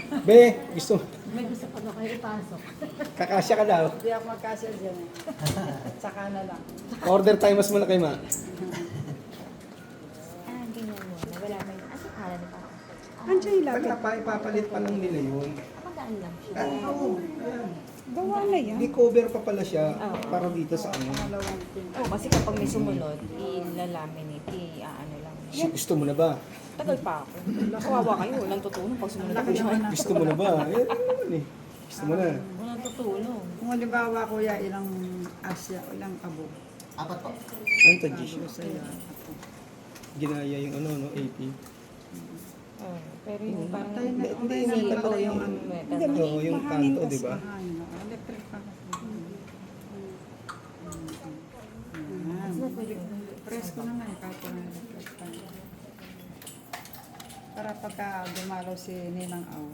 Be, gusto. May gusto pa na kayo ipasok. Kakasya ka daw. Hindi ako magkasya dyan eh. Saka na lang. Order time mas muna kay Ma. Ganyan mo. Wala pa yun. Asa kala na pa? Andiyan yung Wala lapit. pa, ipapalit pa lang nila yun. Magaan lang siya. Oo, ayan. Gawa na yan. May cover pa pala siya para dito sa ano. Pangalawang pin. Oh, kasi kapag may sumunod, ilalaminate, ano lang. Gusto mo na ba? Tagal pa ako. Kawawa kayo, walang tutulong pag sumunod ako Laki dyan. naman Gusto mo na ba? Ayan naman eh. Gusto mo na. Walang tutulong. Kung halimbawa kuya, ilang asya, ilang abo. Ano to, Gish? Bago sa'yo. Ginaya yung ano, no, AP. Oh, pero yung parang Tayo na, Hindi, tayo na hindi pala pala yung yung ano. Oo, yung kanto, di ba? Mahangin, no? Electric pa kasi. Presko na nga eh, kahit na electric pa. Para pagka dumalaw si Ninang Aw,